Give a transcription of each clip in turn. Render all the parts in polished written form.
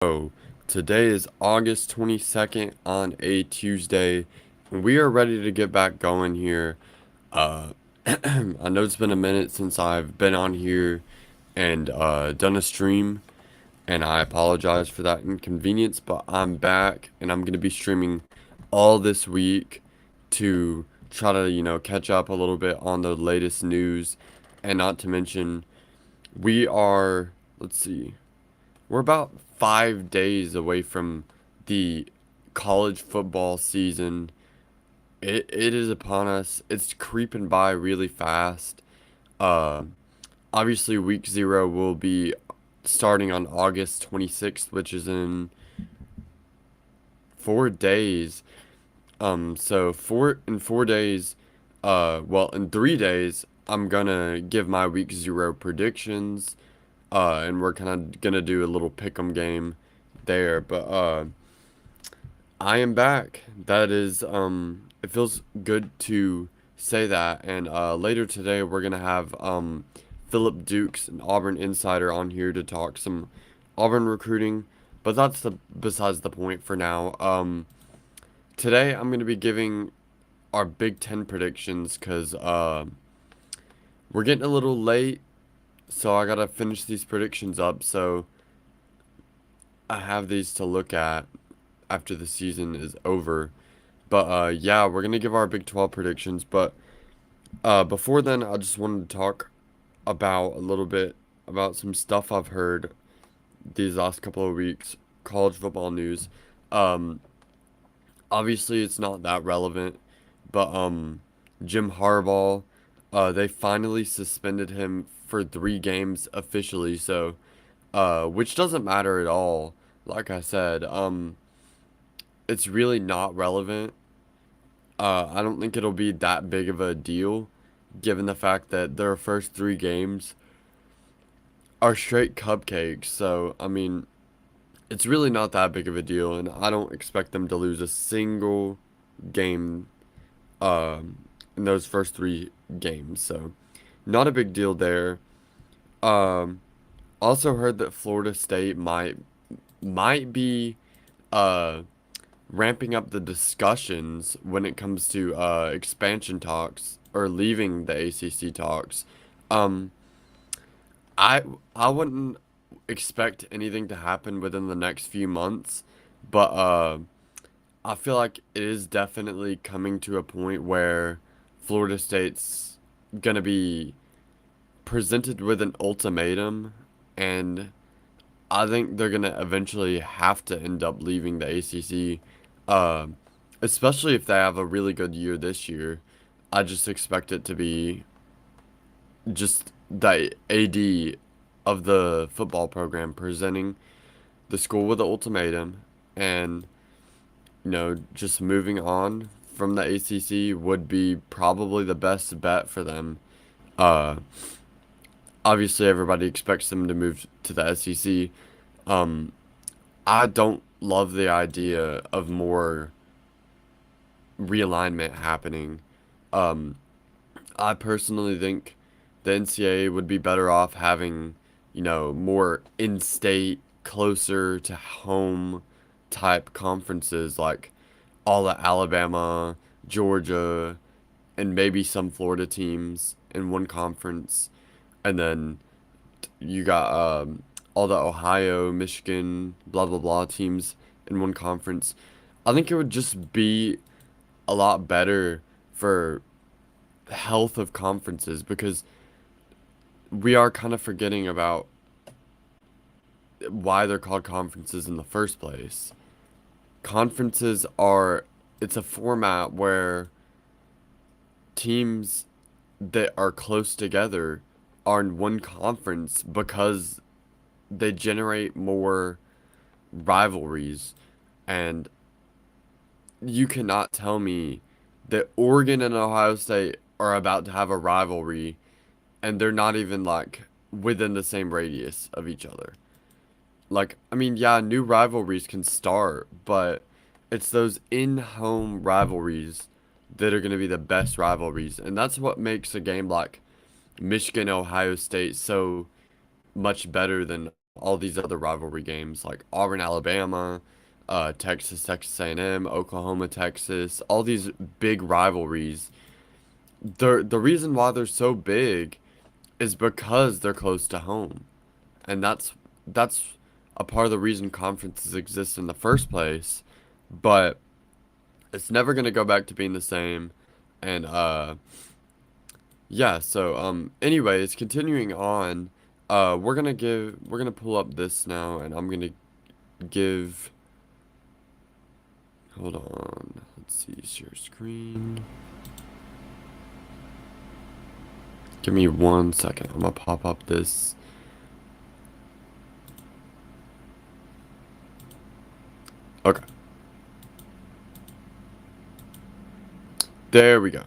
So, today is August 22nd on a Tuesday, and we are ready to get back going here. Uh, I know it's been a minute since I've been on here and done a stream, and I apologize for that inconvenience, but I'm back and I'm going to be streaming all this week to try to, catch up a little bit on the latest news, and not to mention, we are, let's see. We're about 5 days away from the college football season. It is upon us. It's creeping by really fast. Uh, Obviously, week zero will be starting on August 26th, which is in 4 days. So in 4 days, well, in 3 days, I'm gonna give my week zero predictions. And we're kind of gonna do a little pick'em game there. But I am back. That is it feels good to say that. And later today we're gonna have Philip Dukes, an Auburn insider, on here to talk some Auburn recruiting. But that's the besides the point for now. Today I'm gonna be giving our Big Ten predictions because we're getting a little late, so I gotta finish these predictions up. So I have these to look at after the season is over. But yeah, we're gonna give our Big 12 predictions. But before then, I just wanted to talk about a little bit about some stuff I've heard these last couple of weeks, college football news. Um, Obviously, it's not that relevant, but Jim Harbaugh, they finally suspended him for 3 games officially. So, which doesn't matter at all. Like I said, it's really not relevant. I don't think it'll be that big of a deal, given the fact that their first 3 games are straight cupcakes. So, I mean, it's really not that big of a deal, and I don't expect them to lose a single game in those first 3 games. So, not a big deal there. Um, Also heard that Florida State might be uh ramping up the discussions when it comes to expansion talks or leaving the ACC talks. Um, I I wouldn't expect anything to happen within the next few months, but I feel like it is definitely coming to a point where Florida State's gonna be presented with an ultimatum, and I think they're gonna eventually have to end up leaving the ACC, uh, especially if they have a really good year this year. I just expect it to be just the AD of the football program presenting the school with an ultimatum, and just moving on from the ACC would be probably the best bet for them. Uh, Obviously, everybody expects them to move to the SEC. Um, I don't love the idea of more realignment happening. Um, I personally think the NCAA would be better off having, more in-state, closer to home type conferences like all the Alabama, Georgia, and maybe some Florida teams in one conference. And then you got all the Ohio, Michigan, blah blah blah teams in one conference. I think it would just be a lot better for the health of conferences because we are kind of forgetting about why they're called conferences in the first place. Conferences are it's a format where teams that are close together are in one conference because they generate more rivalries. And you cannot tell me that Oregon and Ohio State are about to have a rivalry and they're not even like within the same radius of each other. Like, I mean, yeah, new rivalries can start, but it's those in-home rivalries that are going to be the best rivalries. And that's what makes a game like Michigan, Ohio State so much better than all these other rivalry games like Auburn, Alabama, Texas, Texas A&M, Oklahoma, Texas, all these big rivalries. The reason why they're so big is because they're close to home. And that's a part of the reason conferences exist in the first place. But it's never gonna go back to being the same. And yeah, so anyways, continuing on, we're gonna pull up this now and I'm gonna give hold on. Let's see, share screen. Give me 1 second. I'm gonna pop up this. Okay. There we go.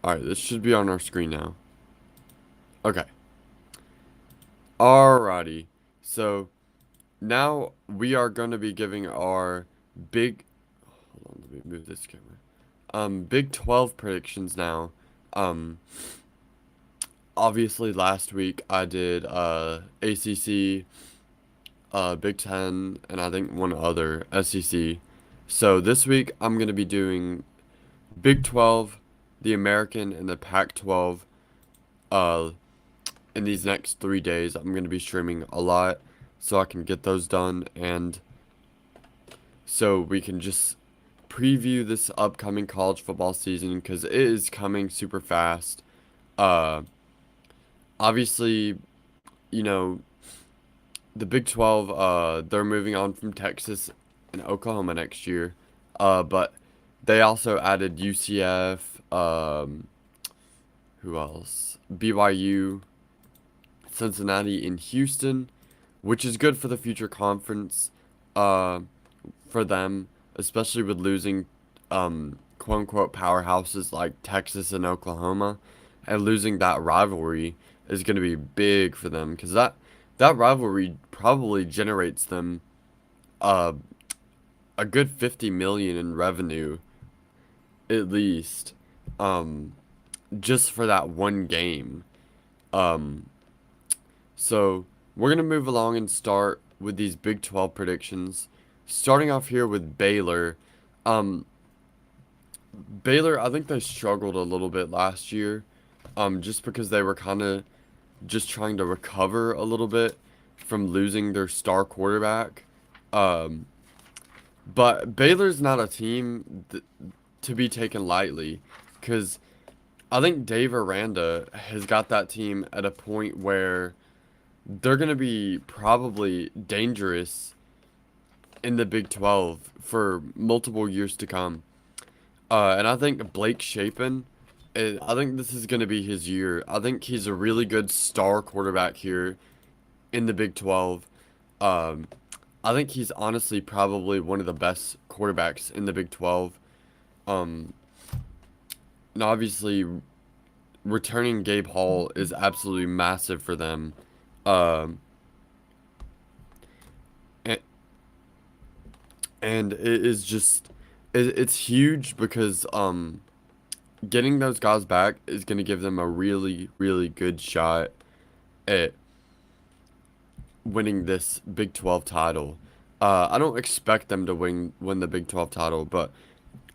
Alright, this should be on our screen now. Okay. Alrighty. So now we are gonna be giving our big hold on, let me move this camera. Big 12 predictions now. Um Obviously last week I did ACC, Big Ten, and I think one other SEC. So this week I'm gonna be doing Big 12, the American, and the Pac-12. Uh, in these next 3 days, I'm gonna be streaming a lot, so I can get those done, and so we can just preview this upcoming college football season because it is coming super fast. Uh, Obviously, you know, the Big 12, they're moving on from Texas and Oklahoma next year. But they also added UCF, who else? BYU, Cincinnati, and Houston, which is good for the future conference, uh, for them, especially with losing, quote unquote powerhouses like Texas and Oklahoma, and losing that rivalry is going to be big for them because that rivalry probably generates them uh, a good 50 million in revenue at least, um, just for that one game. Um, so we're gonna move along and start with these Big 12 predictions. Starting off here with Baylor. Um, Baylor, I think they struggled a little bit last year, just because they were kind of just trying to recover a little bit from losing their star quarterback. Um, but Baylor's not a team to be taken lightly, because I think Dave Aranda has got that team at a point where they're going to be probably dangerous in the Big 12 for multiple years to come. And I think Blake Shapen, I think this is going to be his year. I think he's a really good star quarterback here in the Big 12. Um, I think he's honestly probably one of the best quarterbacks in the Big 12. Um, and obviously, returning Gabe Hall is absolutely massive for them. Um, and, and it is just, it's huge because getting those guys back is going to give them a really, really good shot at winning this Big 12 title. I don't expect them to win the Big 12 title, but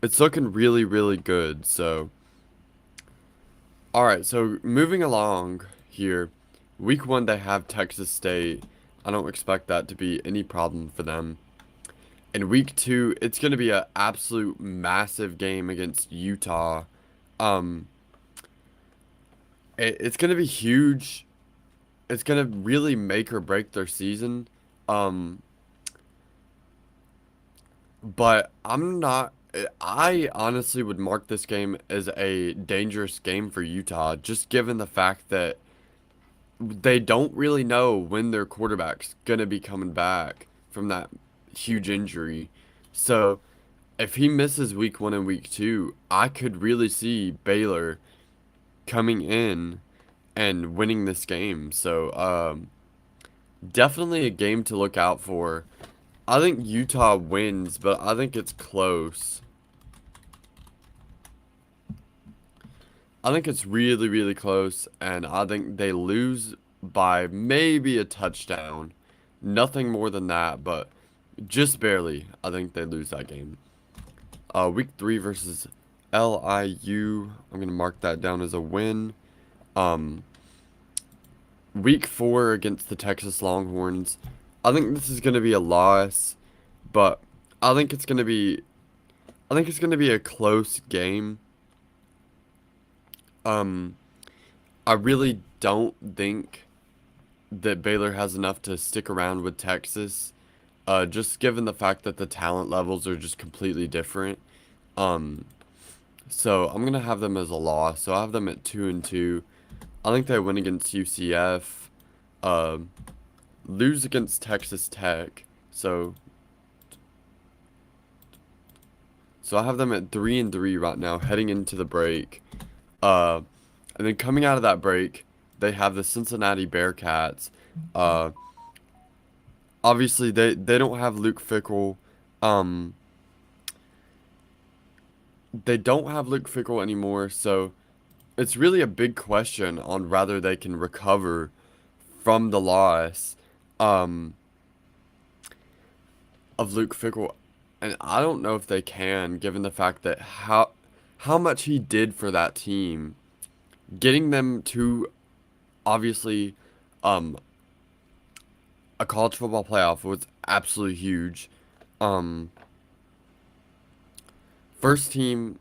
it's looking really, really good. So, all right. So moving along here, week 1 they have Texas State. I don't expect that to be any problem for them. In week 2, it's going to be an absolute massive game against Utah. Um, it's going to be huge. It's going to really make or break their season. Um, but I'm not. I honestly would mark this game as a dangerous game for Utah, just given the fact that they don't really know when their quarterback's gonna be coming back from that huge injury. So if he misses week 1 and week 2, I could really see Baylor coming in and winning this game. So definitely a game to look out for. I think Utah wins, but I think it's close. I think it's really, really close, and I think they lose by maybe a touchdown. Nothing more than that, but just barely. I think they lose that game. Week 3 versus LIU. I'm gonna mark that down as a win. Um, Week 4 against the Texas Longhorns. I think this is gonna be a loss, but I think it's gonna be I think it's gonna be a close game. Um, I really don't think that Baylor has enough to stick around with Texas. Just given the fact that the talent levels are just completely different. Um, so I'm gonna have them as a loss. So I have them at 2-2. I think they win against UCF. Uh, Lose against Texas Tech. So I have them at 3-3 right now, heading into the break. Uh, and then coming out of that break, they have the Cincinnati Bearcats. Uh, Obviously they don't have Luke Fickell. Um, they don't have Luke Fickell anymore, so it's really a big question on whether they can recover from the loss um, of Luke Fickell, and I don't know if they can, given the fact that how much he did for that team, getting them to obviously um, a college football playoff was absolutely huge. Um, First team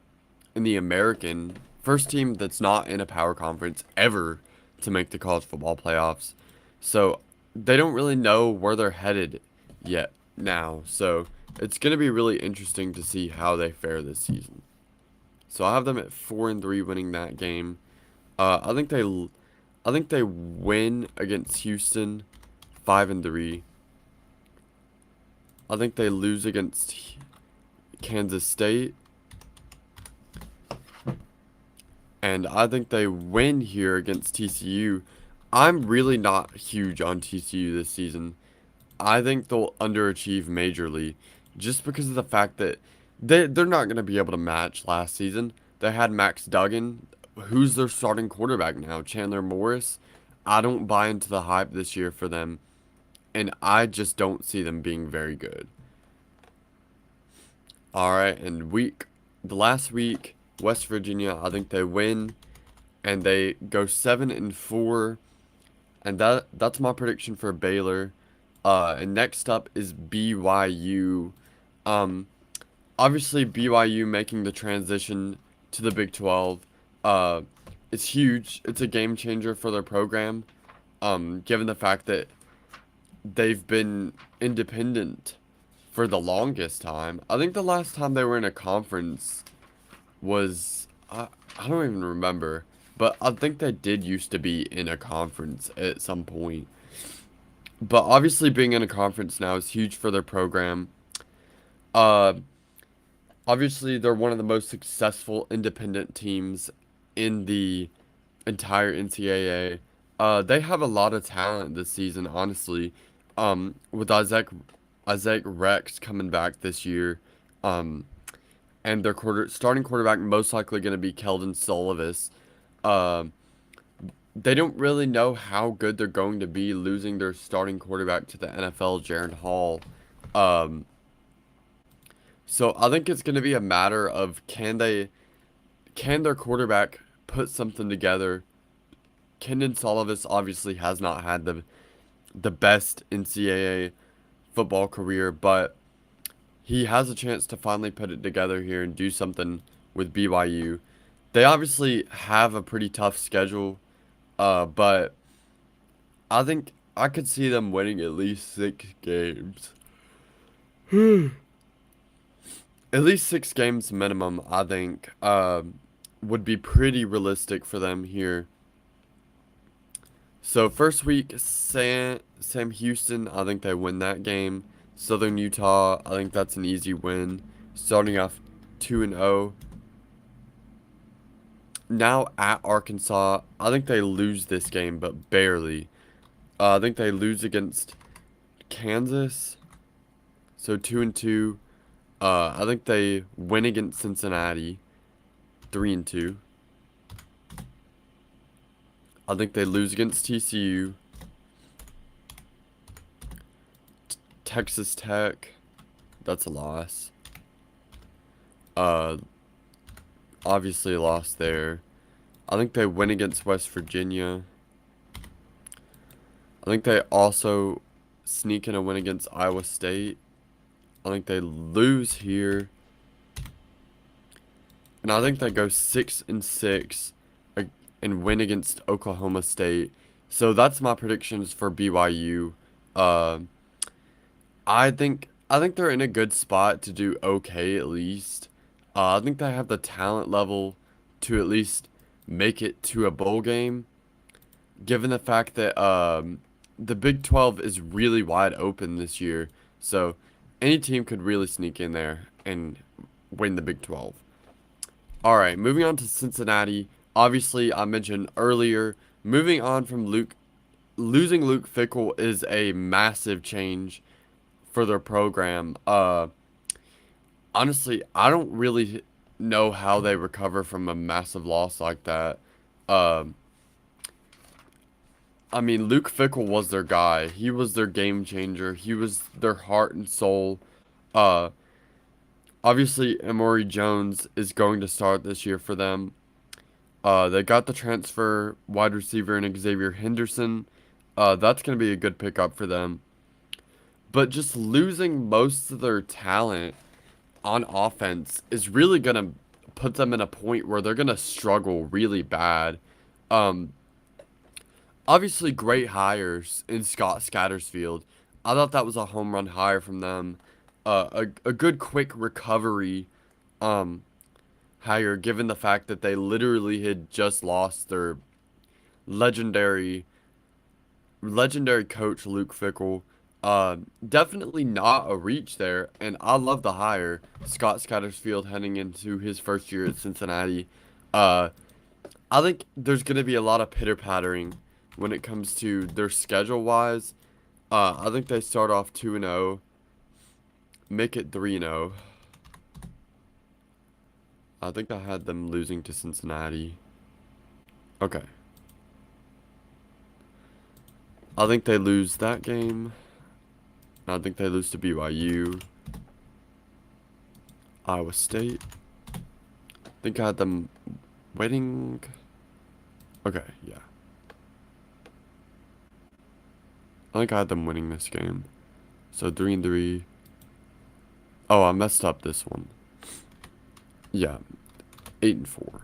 in the American, first team that's not in a power conference ever to make the college football playoffs. So they don't really know where they're headed yet now. So it's going to be really interesting to see how they fare this season. So I have them at 4-3 winning that game. I think they win against Houston 5-3. I think they lose against Kansas State. And I think they win here against TCU. I'm really not huge on TCU this season. I think they'll underachieve majorly just because of the fact that they're not going to be able to match last season. They had Max Duggan, who's their starting quarterback now, Chandler Morris. I don't buy into the hype this year for them, and I just don't see them being very good. All right, and the last week, West Virginia, I think they win and they go 7-4, and that's my prediction for Baylor. And next up is BYU. Um, Obviously BYU making the transition to the Big 12. Uh, it's huge. It's a game changer for their program. Given the fact that they've been independent for the longest time. I think the last time they were in a conference was I don't even remember, but I think they did used to be in a conference at some point. But obviously being in a conference now is huge for their program. Uh Obviously they're one of the most successful independent teams in the entire NCAA. They have a lot of talent this season, honestly. With Isaac Rex coming back this year. Um and their starting quarterback most likely going to be Keldon Sullivan. Um, they don't really know how good they're going to be losing their starting quarterback to the NFL, Jaron Hall. Um, so I think it's going to be a matter of can their quarterback put something together. Kendon Sullivan obviously has not had the best NCAA football career, but he has a chance to finally put it together here and do something with BYU. They obviously have a pretty tough schedule, but I think I could see them winning at least 6 games. At least 6 games minimum, I think, would be pretty realistic for them here. So first week, Sam Houston, I think they win that game. Southern Utah, I think that's an easy win. Starting off 2-0. Now at Arkansas, I think they lose this game, but barely. I think they lose against Kansas, so 2-2. I think they win against Cincinnati, 3-2. I think they lose against TCU. Texas Tech, that's a loss. Uh, Obviously lost there. I think they win against West Virginia. I think they also sneak in a win against Iowa State. I think they lose here. And I think they go 6-6 and win against Oklahoma State. So that's my predictions for BYU. Uh, I think they're in a good spot to do okay at least. I think they have the talent level to at least make it to a bowl game, given the fact that the Big 12 is really wide open this year. So any team could really sneak in there and win the Big 12. All right, moving on to Cincinnati. Obviously, I mentioned earlier, moving on from losing Luke Fickell is a massive change for their program. Honestly, I don't really know how they recover from a massive loss like that. Um, I mean, Luke Fickell was their guy. He was their game changer. He was their heart and soul. Uh, Obviously, Emory Jones is going to start this year for them. They got the transfer wide receiver in Xavier Henderson. That's going to be a good pickup for them. But just losing most of their talent on offense is really going to put them in a point where they're going to struggle really bad. Um, Obviously, great hires in Scott Scattersfield. I thought that was a home run hire from them. A good quick recovery um, hire, given the fact that they literally had just lost their legendary legendary coach Luke Fickell. Definitely not a reach there, and I love the hire. Scott Scattersfield heading into his first year at Cincinnati. Uh, I think there's gonna be a lot of pitter pattering when it comes to their schedule wise. I think they start off 2-0, make it 3-0. I think I had them losing to Cincinnati. Okay. I think they lose that game. I think they lose to BYU. Iowa State. I think I had them winning. Okay, yeah. I think I had them winning this game. So 3-3. Oh, I messed up this one. Yeah, 8-4.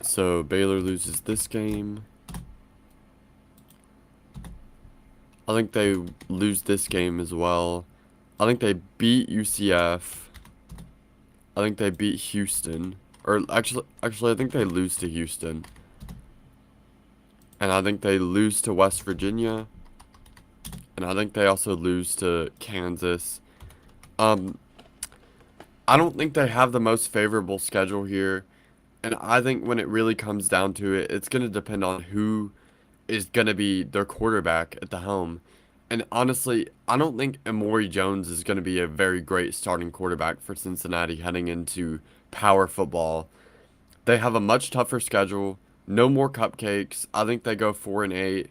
So Baylor loses this game. I think they lose this game as well. I think they beat UCF. I think they beat Houston. Or actually, I think they lose to Houston. And I think they lose to West Virginia. And I think they also lose to Kansas. Um, I don't think they have the most favorable schedule here. And I think when it really comes down to it, it's going to depend on who is going to be their quarterback at the helm. And honestly, I don't think Emory Jones is going to be a very great starting quarterback for Cincinnati heading into power football. They have a much tougher schedule, no more cupcakes. I think they go 4-8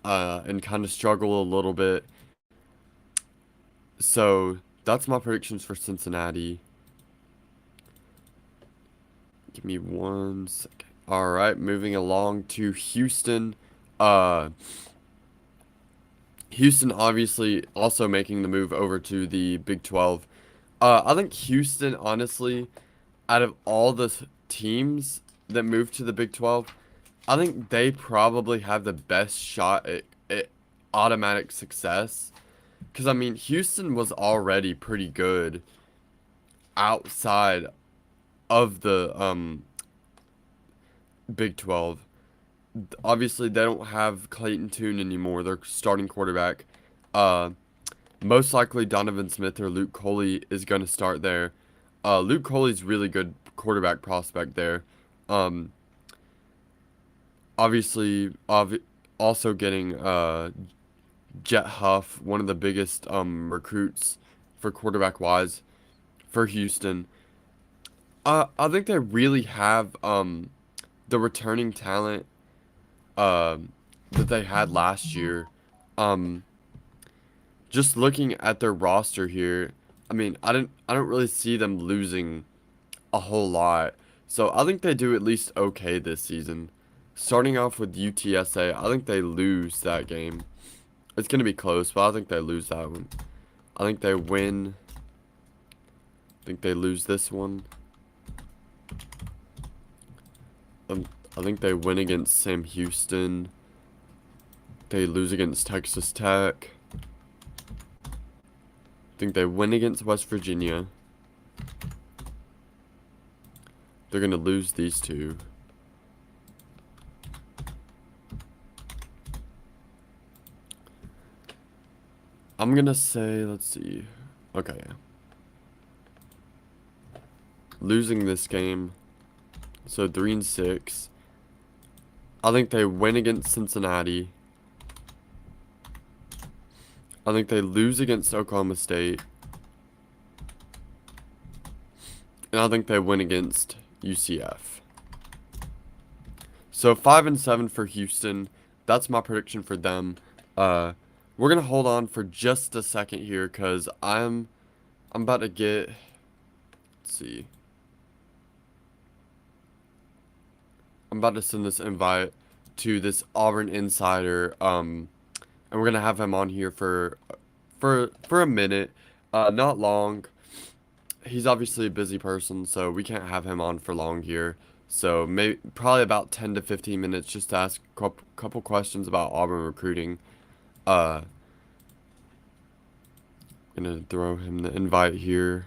and kind of struggle a little bit. So that's my predictions for Cincinnati. Give me 1 second. All right, moving along to Houston. Uh, Houston obviously also making the move over to the Big 12. I think Houston, honestly, out of all the teams that moved to the Big 12, I think they probably have the best shot at automatic success. Because, I mean, Houston was already pretty good outside of the Big 12. Obviously, they don't have Clayton Tune anymore, their starting quarterback. Uh, Most likely Donovan Smith or Luke Coley is going to start there. Luke Coley's really good quarterback prospect there. Um, also getting Jet Huff, one of the biggest recruits for quarterback wise for Houston. I think they really have the returning talent. that they had last year. Um, just looking at their roster here, I mean, I don't really see them losing a whole lot. So I think they do at least okay this season. Starting off with UTSA, I think they lose that game. It's gonna be close, but I think they lose that one. I think they win. I think they lose this one. I think they win against Sam Houston. They lose against Texas Tech. I think they win against West Virginia. They're gonna lose these two. I'm gonna say, let's see. Okay. Losing this game. So 3-6. I think they win against Cincinnati. I think they lose against Oklahoma State. And I think they win against UCF. So 5-7 for Houston. That's my prediction for them. We're gonna hold on for just a second here because I'm about to get, let's see. I'm about to send this invite to this Auburn insider. And we're gonna have him on here for a minute. Not long. He's obviously a busy person, so we can't have him on for long here. So maybe probably about 10 to 15 minutes just to ask a couple questions about Auburn recruiting. Uh, gonna throw him the invite here.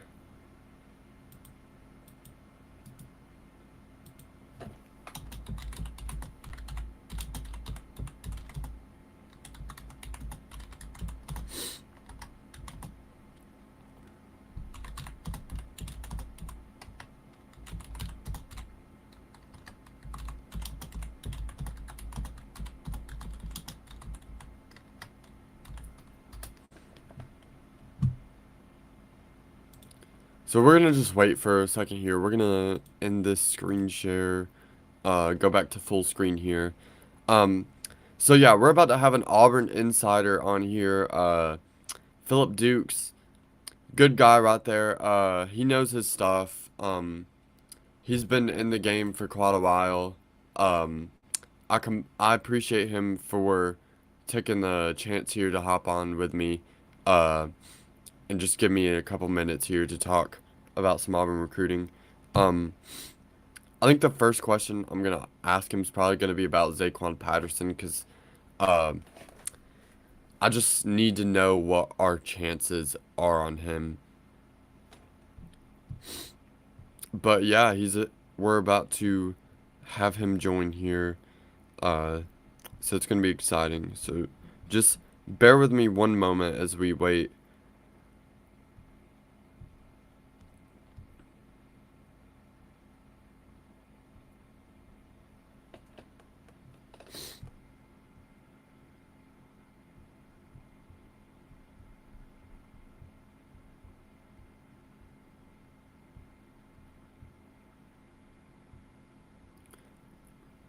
So we're gonna just wait for a second here. We're gonna end this screen share. Go back to full screen here. Um, so yeah, we're about to have an Auburn insider on here. Philip Dukes, good guy right there. He knows his stuff. He's been in the game for quite a while. Um, I appreciate him for taking the chance here to hop on with me. Uh, and just give me a couple minutes here to talk about some Auburn recruiting. Um, I think the first question I'm gonna ask him is probably gonna be about Zaquan Patterson because um, I just need to know what our chances are on him. But yeah, we're about to have him join here. Uh, so it's gonna be exciting. So just bear with me one moment as we wait.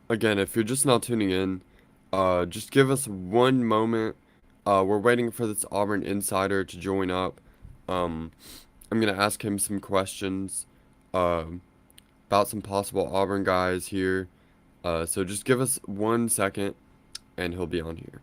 Again, if you're just now tuning in, just give us one moment. We're waiting for this Auburn insider to join up. Um, I'm gonna ask him some questions um, about some possible Auburn guys here. So just give us 1 second, and he'll be on here.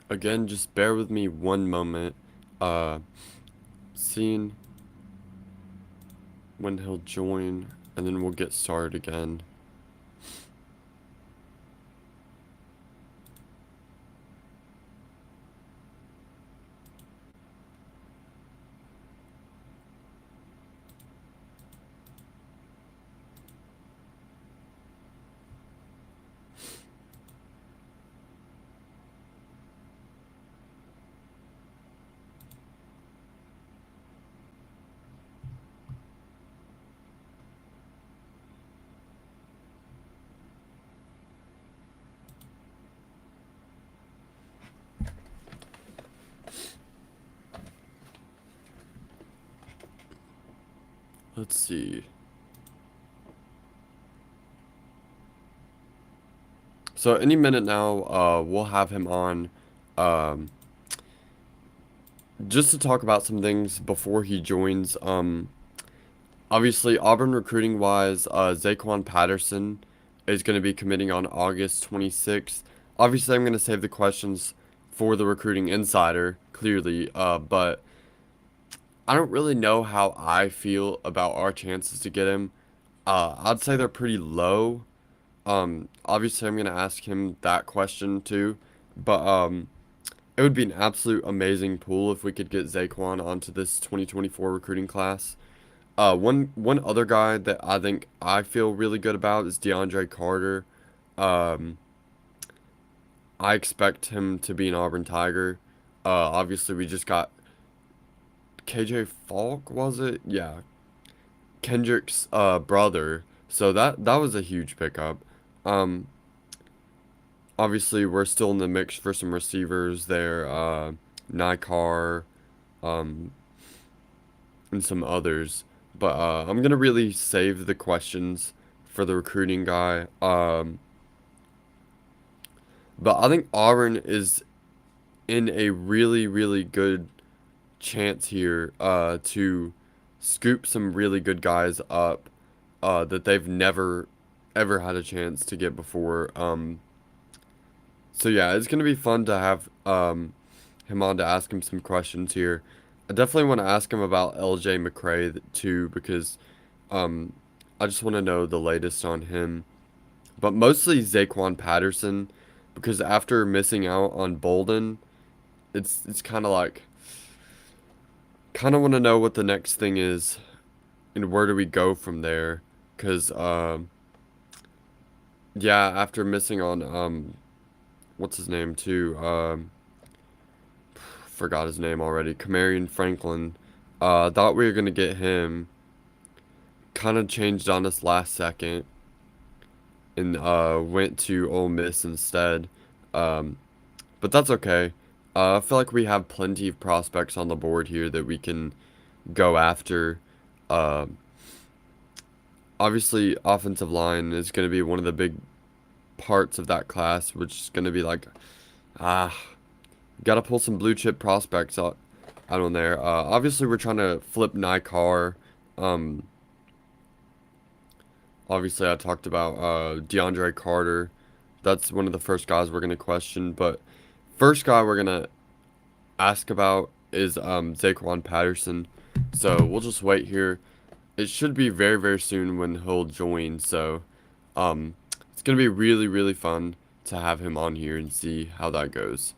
Again, just bear with me one moment. Uh, seeing when he'll join, and then we'll get started again. Let's see. So any minute now, we'll have him on, um, just to talk about some things before he joins. Obviously, Auburn recruiting wise, Zaquan Patterson is going to be committing on August 26th. Obviously, I'm going to save the questions for the recruiting insider, clearly, but I don't really know how I feel about our chances to get him. I'd say they're pretty low. Obviously, I'm going to ask him that question too, but it would be an absolute amazing pool if we could get Zaquan onto this 2024 recruiting class. One other guy that I think I feel really good about is DeAndre Carter. Um, I expect him to be an Auburn Tiger. Obviously, we just got KJ Falk, was it? Yeah, Kendrick's brother. So that was a huge pickup. Um, Obviously, we're still in the mix for some receivers there. Nikar, um, and some others. But I'm gonna really save the questions for the recruiting guy. But I think Auburn is in a really, really good chance here to scoop some really good guys up that they've never ever had a chance to get before. So yeah, it's gonna be fun to have him on to ask him some questions here. I definitely want to ask him about LJ McCray too because um, I just want to know the latest on him. But mostly Zaquan Patterson because after missing out on Bolden, it's kind of like kind of want to know what the next thing is and where do we go from there? Because yeah, after missing on what's his name too? Forgot his name already. Kamarion Franklin. Thought we were gonna get him. Kind of changed on us last second and went to Ole Miss instead. Um, but that's okay. I feel like we have plenty of prospects on the board here that we can go after. Uh, Obviously, offensive line is going to be one of the big parts of that class, which is going to be like, ah, got to pull some blue chip prospects out on there. Obviously, we're trying to flip Nikar. Um, Obviously, I talked about DeAndre Carter. That's one of the first guys we're going to question. But first guy we're going to ask about is Zaquan Patterson. So we'll just wait here. It should be very, very soon when he'll join. So um, it's going to be really, really fun to have him on here and see how that goes.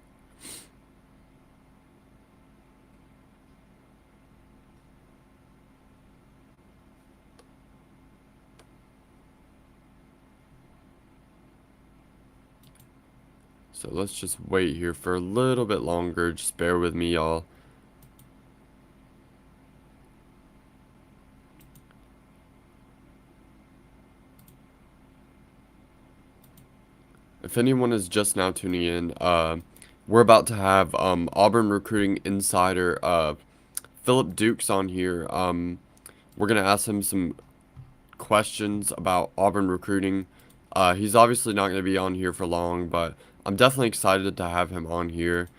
So let's just wait here for a little bit longer. Just bear with me, y'all. If anyone is just now tuning in, we're about to have Auburn recruiting insider Philip Dukes on here. We're gonna ask him some questions about Auburn recruiting. He's obviously not gonna be on here for long, but I'm definitely excited to have him on here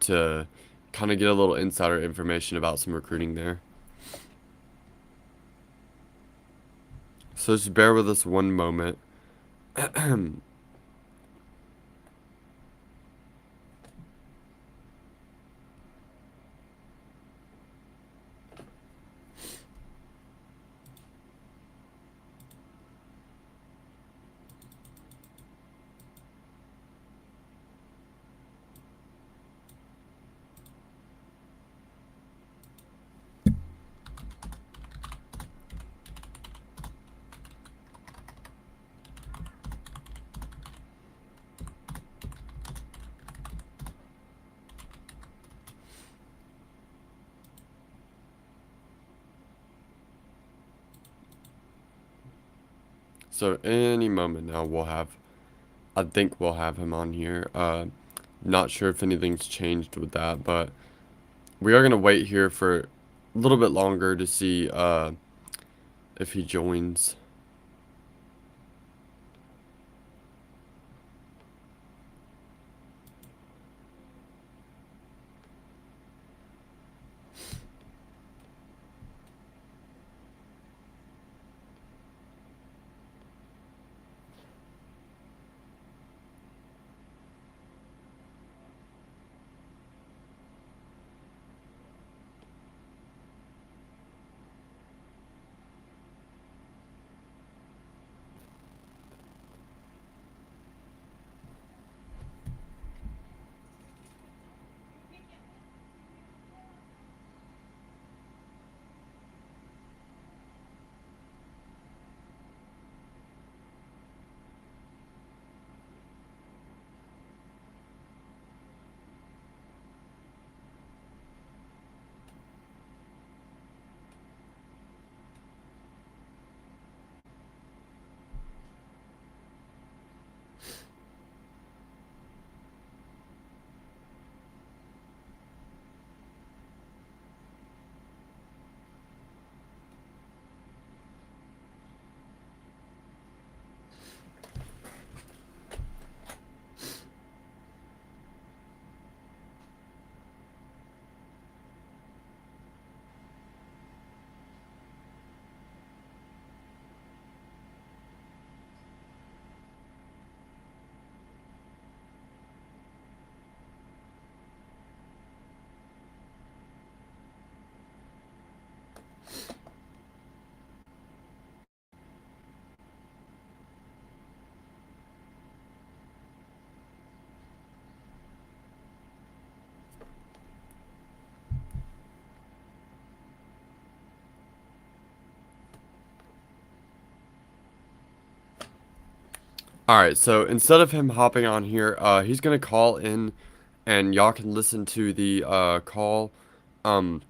to kind of get a little insider information about some recruiting there. So just bear with us one moment. So any moment now I think we'll have him on here. Not sure if anything's changed with that, but we are gonna wait here for a little bit longer to see if he joins. All right, so instead of him hopping on here, he's gonna call in, and y'all can listen to the call. Um,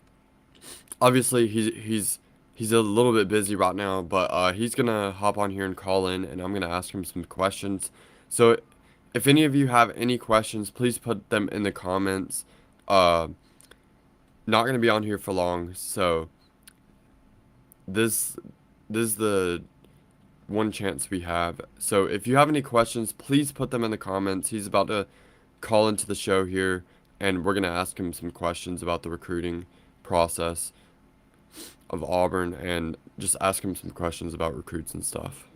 Obviously he's a little bit busy right now, but he's gonna hop on here and call in, and I'm gonna ask him some questions. So if any of you have any questions, please put them in the comments. Uh, Not gonna be on here for long, so this this is the one chance we have. So if you have any questions, please put them in the comments. He's about to call into the show here, and we're gonna ask him some questions about the recruiting process of Auburn and just ask him some questions about recruits and stuff.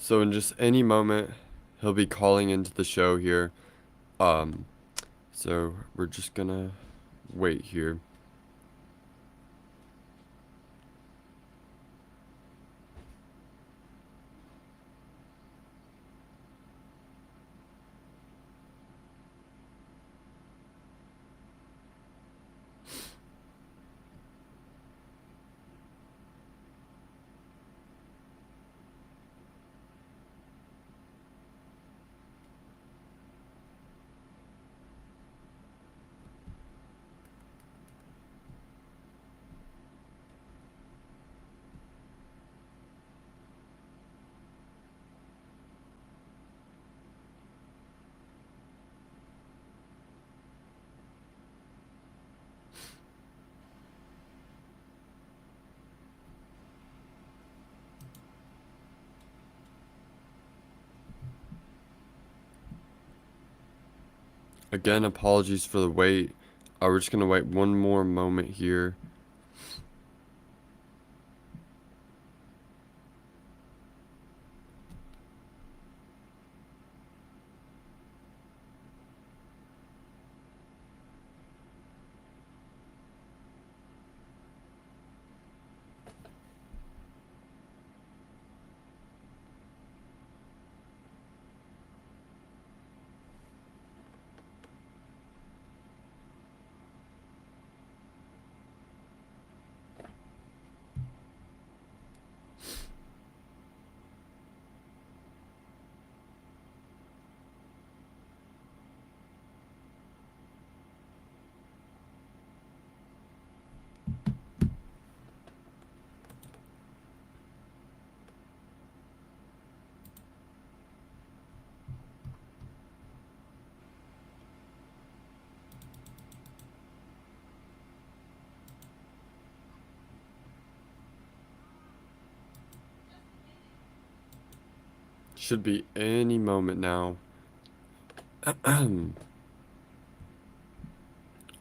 So in just any moment, he'll be calling into the show here. Um, so we're just gonna wait here. Again, apologies for the wait. We're just gonna wait one more moment here. Should be any moment now.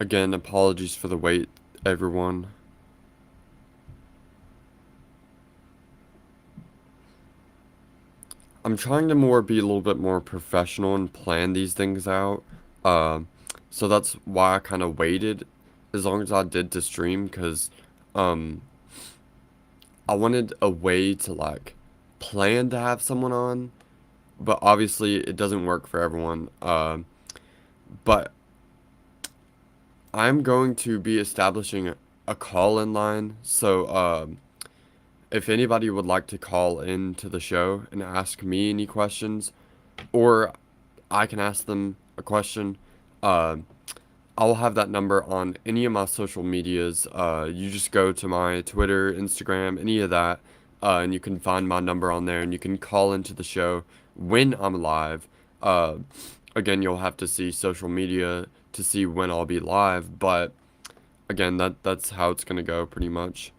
Again, apologies for the wait, everyone. I'm trying to be a little bit more professional and plan these things out. Uh, so that's why I kind of waited as long as I did to stream, because um, I wanted a way to like plan to have someone on, but obviously it doesn't work for everyone. But I'm going to be establishing a call-in line. So if anybody would like to call in to the show and ask me any questions, or I can ask them a question, uh, I'll have that number on any of my social medias. You just go to my Twitter, Instagram, any of that, and you can find my number on there, and you can call into the show when I'm live. Uh, Again, you'll have to see social media to see when I'll be live, but again, that's how it's gonna go pretty much.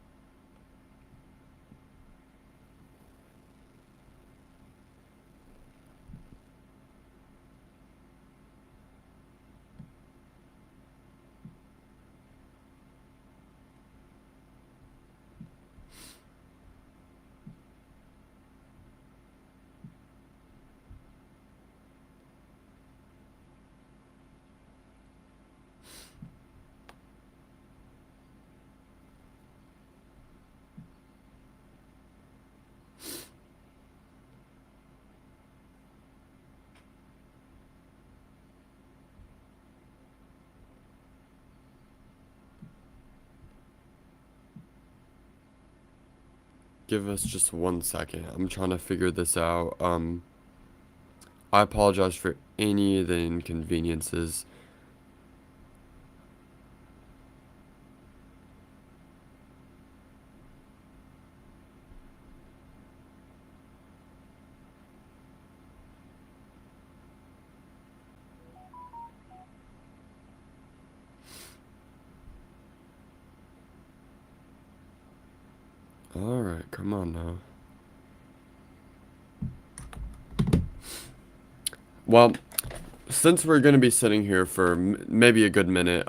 Give us just 1 second. I'm trying to figure this out. I apologize for any of the inconveniences. Alright, come on now. Well, since we're gonna be sitting here for maybe a good minute,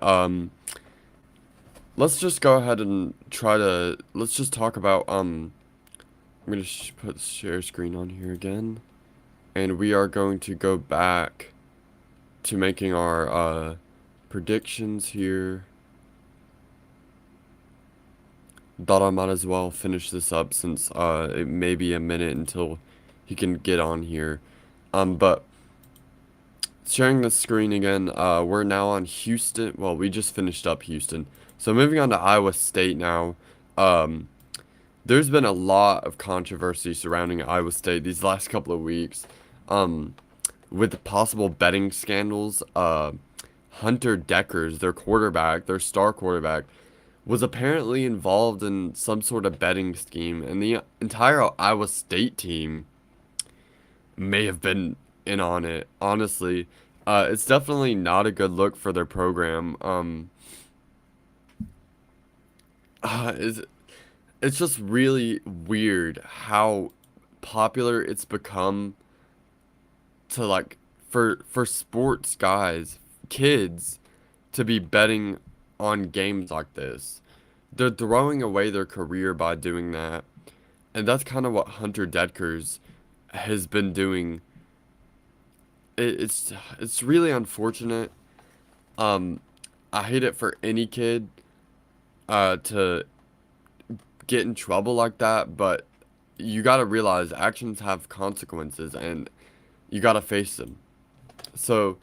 let's just go ahead and let's just talk about, I'm gonna put share screen on here again, and we are going to go back to making our, predictions here. Thought I might as well finish this up since, it may be a minute until he can get on here. But sharing the screen again, we're now on Houston. Well, we just finished up Houston. So moving on to Iowa State now. Um, there's been a lot of controversy surrounding Iowa State these last couple of weeks. Um, with possible betting scandals. Hunter Deckers, their quarterback, their star quarterback, was apparently involved in some sort of betting scheme, and the entire Iowa State team may have been in on it. Honestly, it's definitely not a good look for their program. Is it's just really weird how popular it's become to like for sports guys, kids, to be betting on games like this. They're throwing away their career by doing that, and that's kind of what Hunter Deckers has been doing. It's really unfortunate. Um, I hate it for any kid to get in trouble like that, but you gotta realize actions have consequences, and you gotta face them. So,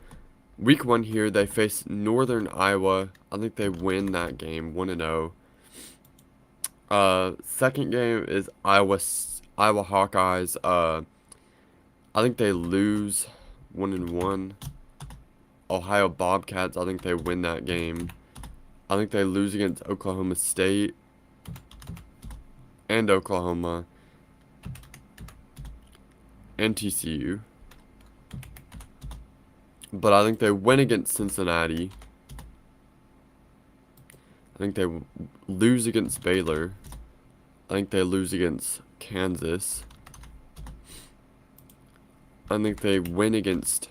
week one here, they face Northern Iowa. I think they win that game, 1-0. Second game is Iowa Hawkeyes. I think they lose 1-1. Ohio Bobcats, I think they win that game. I think they lose against Oklahoma State and Oklahoma and TCU. But I think they win against Cincinnati. I think they lose against Baylor. I think they lose against Kansas. I think they win against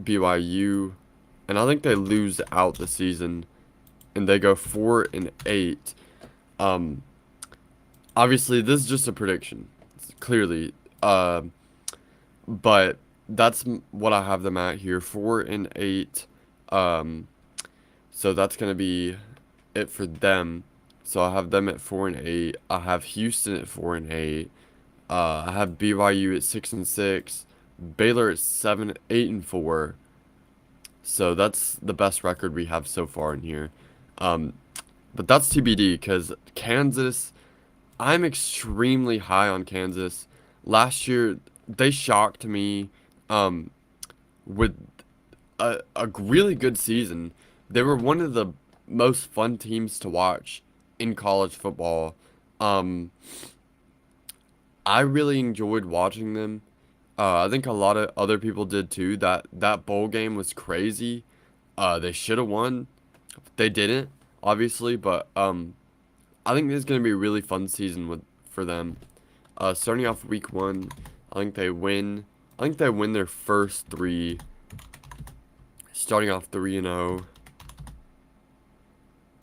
BYU, and I think they lose out the season, and they go 4-8. Um, Obviously, this is just a prediction, clearly. Uh, but that's what I have them at here, 4-8. Um, so that's gonna be it for them. So I have them at 4-8. I have Houston at 4-8. I have BYU at 6-6. Baylor at 8-4. So that's the best record we have so far in here. Um, but that's TBD because Kansas, I'm extremely high on Kansas. Last year, they shocked me um, with a really good season. They were one of the most fun teams to watch in college football. Um, I really enjoyed watching them. I think a lot of other people did too. That bowl game was crazy. They should have won. They didn't, obviously, but I think this is gonna be a really fun season for them. Starting off week one, I think they win. I think they win their first three. Starting off 3-0,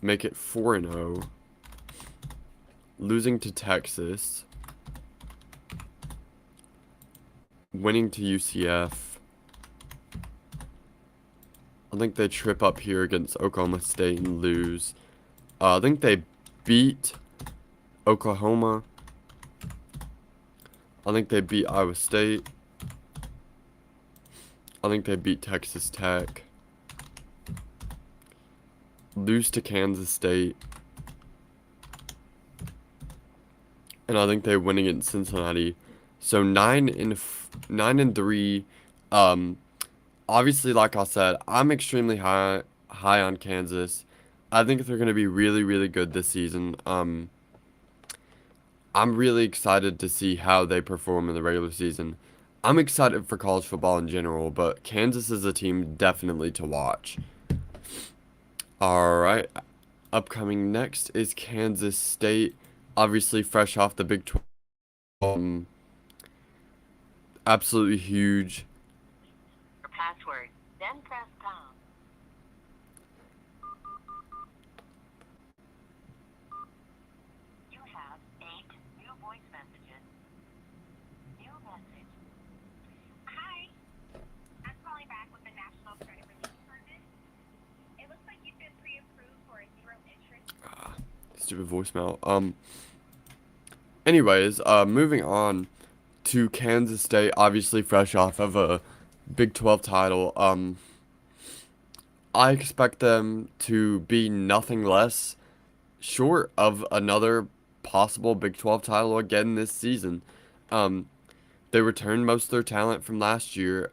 make it 4-0. Losing to Texas, winning to UCF. I think they trip up here against Oklahoma State and lose. I think they beat Oklahoma. I think they beat Iowa State. I think they beat Texas Tech. Lose to Kansas State. And I think they win against Cincinnati. So 9-3. Obviously, like I said, I'm extremely high on Kansas. I think they're gonna be really, really good this season. I'm really excited to see how they perform in the regular season. I'm excited for college football in general, but Kansas is a team definitely to watch. All right, upcoming next is Kansas State. Obviously, fresh off the Big 12. Absolutely huge. Your password, then press pound. You have 8 new voice messages. New message. Hi, I'm calling back with the National Credit Relief Service. It looks like you've been pre-approved for a zero interest. Stupid voicemail. Anyways, moving on to Kansas State, obviously fresh off of a Big 12 title. I expect them to be nothing less short of another possible Big 12 title again this season. Um, they returned most of their talent from last year.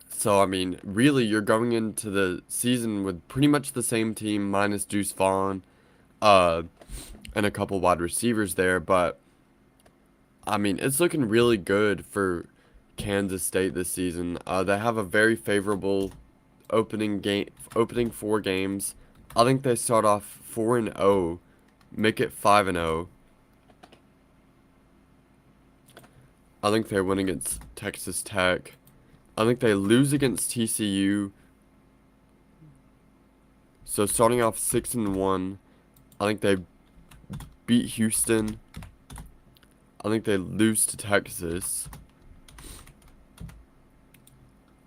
So I mean, really, you're going into the season with pretty much the same team minus Deuce Vaughn, uh, and a couple wide receivers there, but I mean, it's looking really good for Kansas State this season. They have a very favorable opening 4 games. I think they start off 4-0, make it 5-0. I think they win against Texas Tech. I think they lose against TCU. So starting off 6-1, I think they beat Houston. I think they lose to Texas.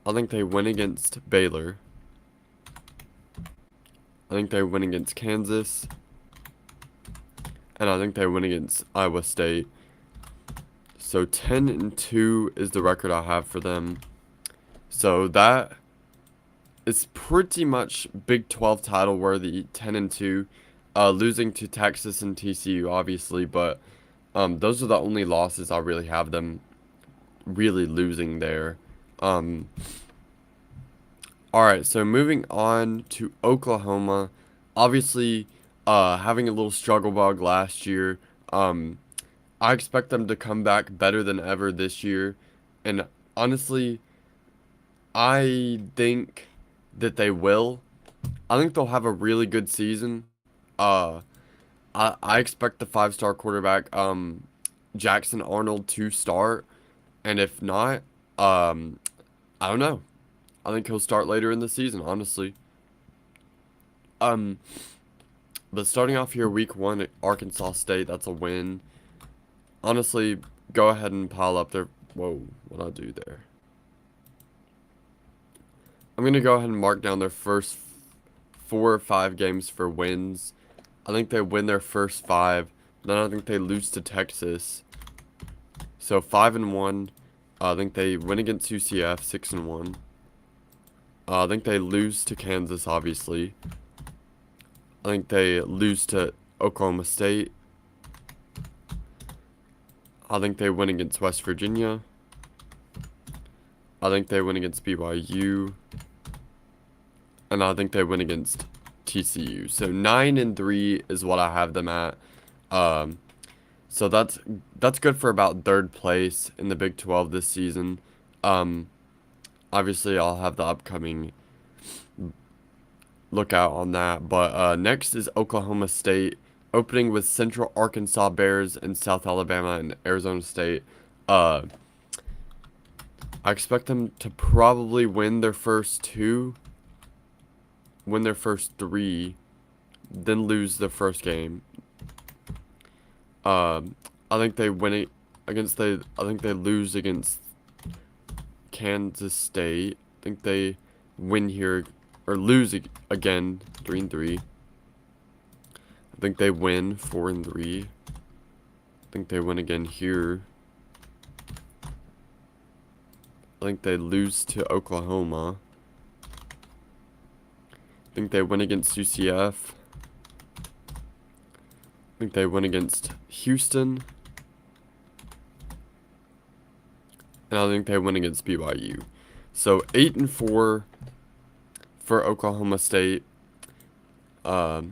I think they win against Baylor. I think they win against Kansas. And I think they win against Iowa State. So 10-2 is the record I have for them. So that is pretty much Big 12 title worthy, 10-2. Losing to Texas and TCU, obviously, but those are the only losses I really have them really losing there. All right, so moving on to Oklahoma. Obviously, having a little struggle bug last year. I expect them to come back better than ever this year. And honestly, I think that they will. I think they'll have a really good season. Uh, I expect the 5-star quarterback, Jackson Arnold to start. And if not, um, I don't know. I think he'll start later in the season, honestly. Um, but starting off here, week one at Arkansas State, that's a win. Honestly, go ahead and pile up their. Whoa, what'd I do there? I'm gonna go ahead and mark down their first 4 or 5 games for wins. I think they win their first 5. Then I think they lose to Texas. So 5-1. I think they win against UCF 6-1. I think they lose to Kansas, obviously. I think they lose to Oklahoma State. I think they win against West Virginia. I think they win against BYU. And I think they win against TCU. So 9-3 is what I have them at. So that's good for about third place in the Big 12 this season. Obviously I'll have the upcoming lookout on that. But next is Oklahoma State, opening with Central Arkansas Bears and South Alabama and Arizona State. I expect them to probably win their first 2, win their first 3, then lose the first game. I think they win it against I think they lose against Kansas State. I think they win here or lose again 3-3. I think they win 4-3. I think they win again here. I think they lose to Oklahoma. I think they win against UCF. I think they win against Houston. And I think they win against BYU. So 8-4 for Oklahoma State. I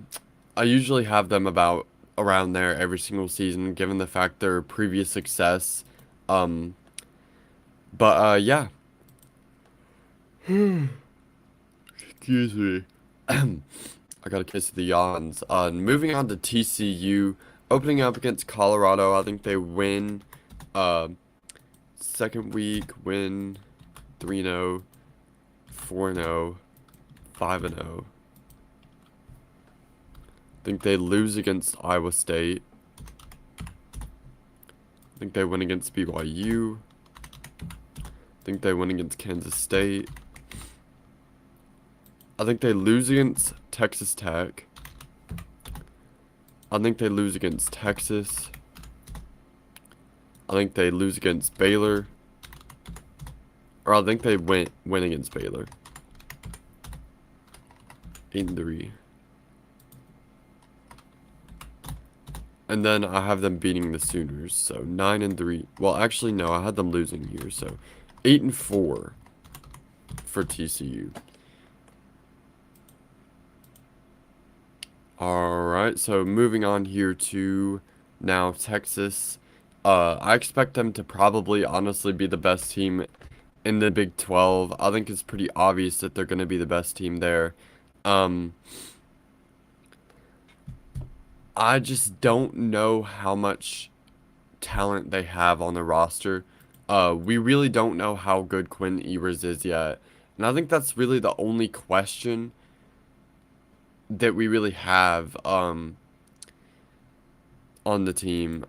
usually have them about around there every single season, given the fact their previous success. Yeah. Excuse me. I got a case of the yawns. Moving on to TCU, opening up against Colorado. I think they win. Second week, win 3-0, 4-0, 5-0. I think they lose against Iowa State. I think they win against BYU. I think they win against Kansas State. I think they lose against Texas Tech. I think they lose against Texas. I think they lose against Baylor. Or I think they win against Baylor. 8-3. And then I have them beating the Sooners. So 9-3. Well, actually, no, I had them losing here. So 8-4 for TCU. Alright, so moving on here to now Texas. I expect them to probably honestly be the best team in the Big 12. I think it's pretty obvious that they're going to be the best team there. I just don't know how much talent they have on the roster. We really don't know how good Quinn Ewers is yet. And I think that's really the only question that we really have on the team.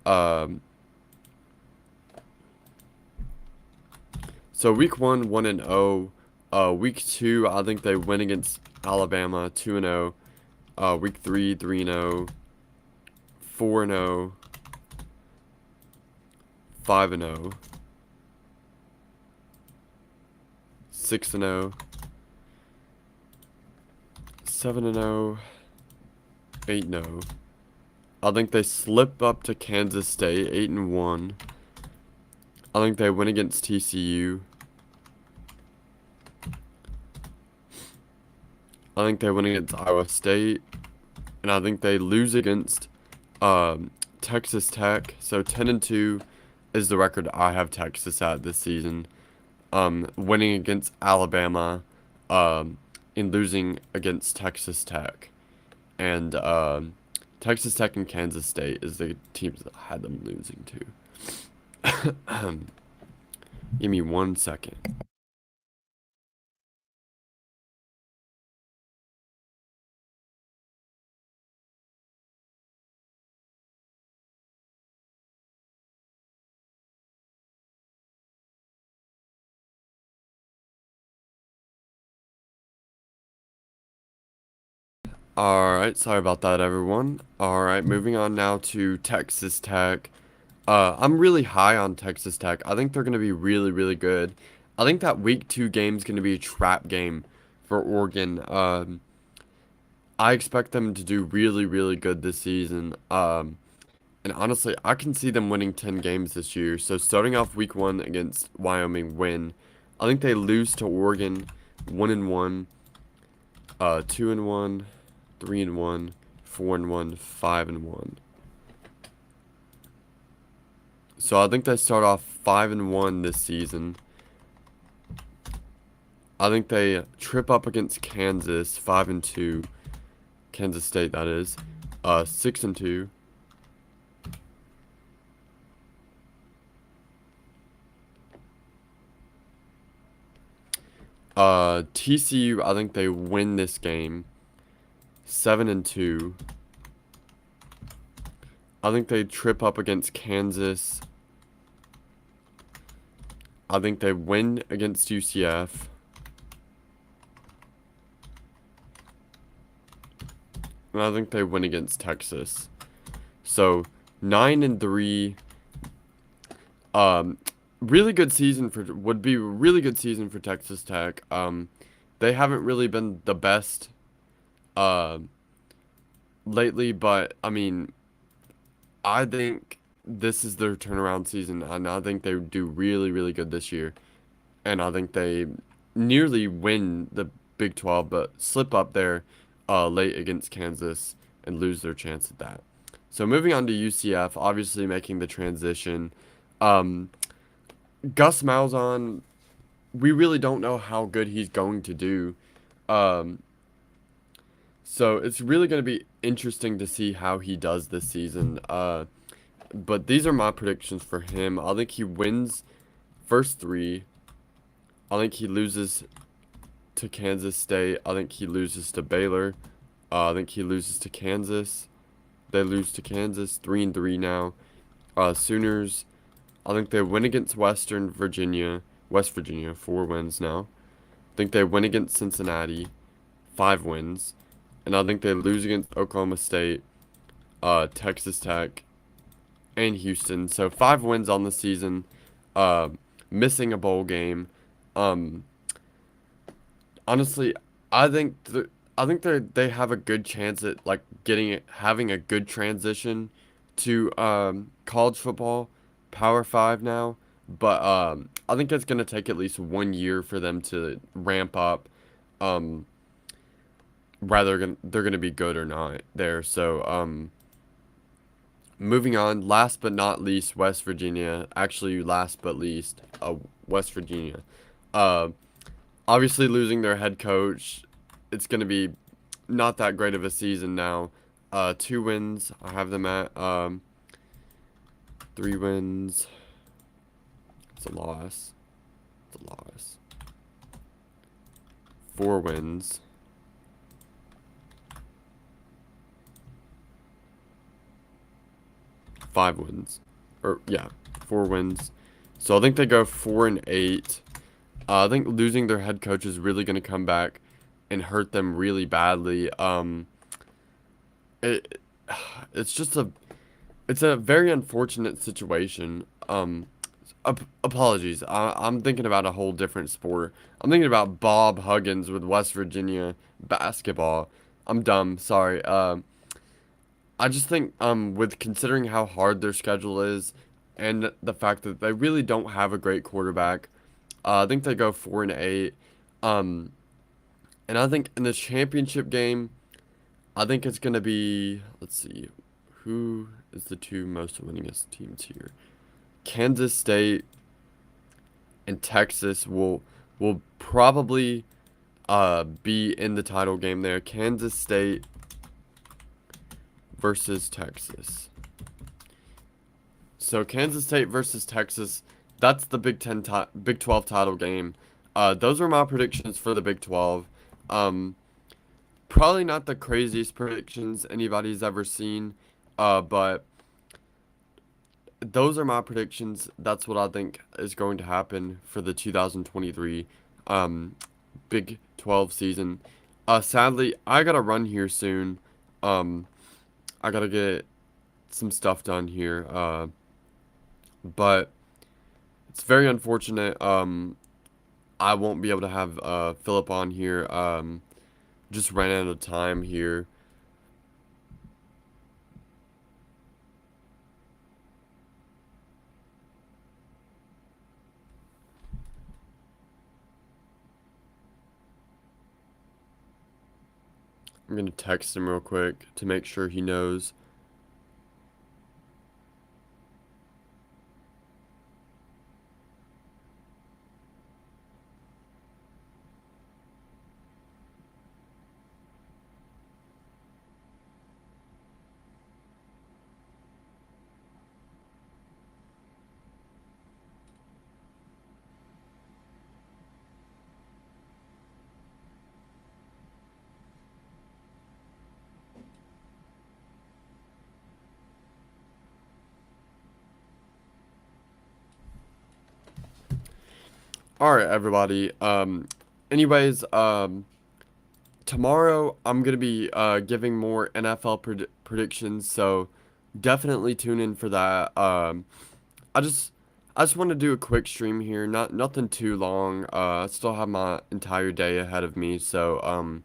So week 1, 1-0. Week 2, I think they win against Alabama, 2-0. Week 3, 3-0. 4-0. 5-0. 6-0. 7-0. 8-0. I think they slip up to Kansas State, 8-1. I think they win against TCU. I think they win against Iowa State. And I think they lose against Texas Tech. So 10-2 is the record I have Texas at this season. Winning against Alabama, and losing against Texas Tech. And Texas Tech and Kansas State is the teams that I had them losing to. Give me 1 second. Alright, sorry about that, everyone. Alright, moving on now to Texas Tech. I'm really high on Texas Tech. I think they're going to be really, really good. I think that week 2 game is going to be a trap game for Oregon. I expect them to do really, really good this season. And honestly, I can see them winning 10 games this year. So starting off week 1 against Wyoming, win. I think they lose to Oregon, 1-1, 2-1, 3-1, 4-1, 5-1. So I think they start off 5-1 this season. I think they trip up against Kansas, 5-2. Kansas State, that is. 6-2. TCU, I think they win this game, 7-2. I think they trip up against Kansas. I think they win against UCF. And I think they win against Texas. So 9-3. Really good season would be a really good season for Texas Tech. They haven't really been the best uh lately, but I mean, I think this is their turnaround season, and I think they do really, really good this year. And I think they nearly win the Big 12, but slip up there late against Kansas and lose their chance at that. So moving on to UCF, obviously making the transition. Um, Gus Malzahn, we really don't know how good he's going to do. Um, so it's really going to be interesting to see how he does this season. But these are my predictions for him. I think he wins first 3. I think he loses to Kansas State. I think he loses to Baylor. I think he loses to Kansas. They lose to Kansas, 3-3 now. Sooners, I think they win against West Virginia, 4 wins now. I think they win against Cincinnati, 5 wins. And I think they lose against Oklahoma State, Texas Tech, and Houston. So 5 wins on the season, missing a bowl game. Honestly, I think they have a good chance at like having a good transition to college football, Power 5 now. But I think it's gonna take at least 1 year for them to ramp up. Um, whether they're gonna be good or not there. So moving on, last but not least, West Virginia. Actually, last but least, West Virginia. Uh, Obviously losing their head coach, it's going to be not that great of a season now. 2 wins, I have them at 3 wins. It's a loss. It's a loss. 4 wins. 5 wins. Or yeah, 4 wins. So I think they go 4-8. I think losing their head coach is really going to come back and hurt them really badly. It it's just it's a very unfortunate situation. Apologies. I'm thinking about a whole different sport. I'm thinking about Bob Huggins with West Virginia basketball. I'm dumb. Sorry. I just think with considering how hard their schedule is and the fact that they really don't have a great quarterback, I think they go 4-8. Um, and I think in the championship game, I think it's gonna be, let's see, who is the 2 most winningest teams here? Kansas State and Texas will probably be in the title game there. Kansas State versus Texas. So Kansas State versus Texas, that's the Big 12 title game. Those are my predictions for the Big 12. Um, Probably not the craziest predictions anybody's ever seen, but those are my predictions. That's what I think is going to happen for the 2023 um, Big 12 season. Sadly, I gotta run here soon. Um, I gotta get some stuff done here. But it's very unfortunate. I won't be able to have Philip on here. Just ran out of time here. I'm gonna text him real quick to make sure he knows. All right, everybody. Anyways, tomorrow I'm gonna be giving more NFL predictions, so definitely tune in for that. I just I just want to do a quick stream here, nothing too long. I still have my entire day ahead of me, so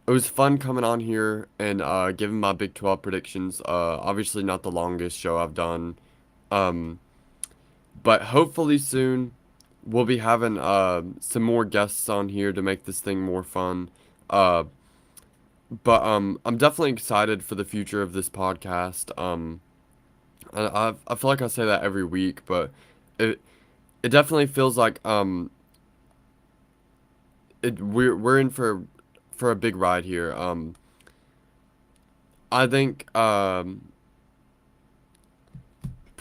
it was fun coming on here and giving my Big 12 predictions. Obviously not the longest show I've done. Um, but hopefully soon we'll be having some more guests on here to make this thing more fun. Uh, but I'm definitely excited for the future of this podcast. I feel like I say that every week, but it it definitely feels like we're in for a big ride here. I think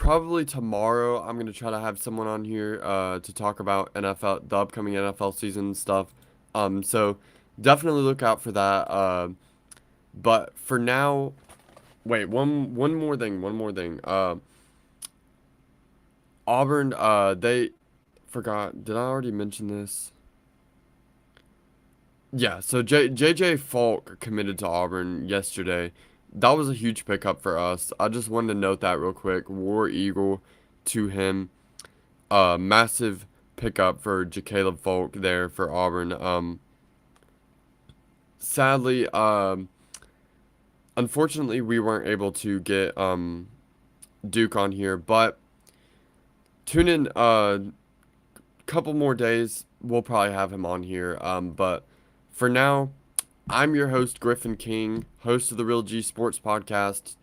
probably tomorrow I'm gonna try to have someone on here to talk about NFL, the upcoming NFL season and stuff. So definitely look out for that. But for now, wait, one more thing, one more thing. Auburn, they forgot. Did I already mention this? Yeah, so JJ Falk committed to Auburn yesterday. That was a huge pickup for us. I just wanted to note that real quick. War Eagle to him. Massive pickup for Jacaleb Falk there for Auburn. Sadly, unfortunately, we weren't able to get Duke on here, but tune in couple more days. We'll probably have him on here. But for now, I'm your host, Griffin King, host of the Real G Sports Podcast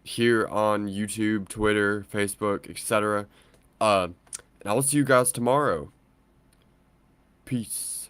here on YouTube, Twitter, Facebook, etc. And I will see you guys tomorrow. Peace.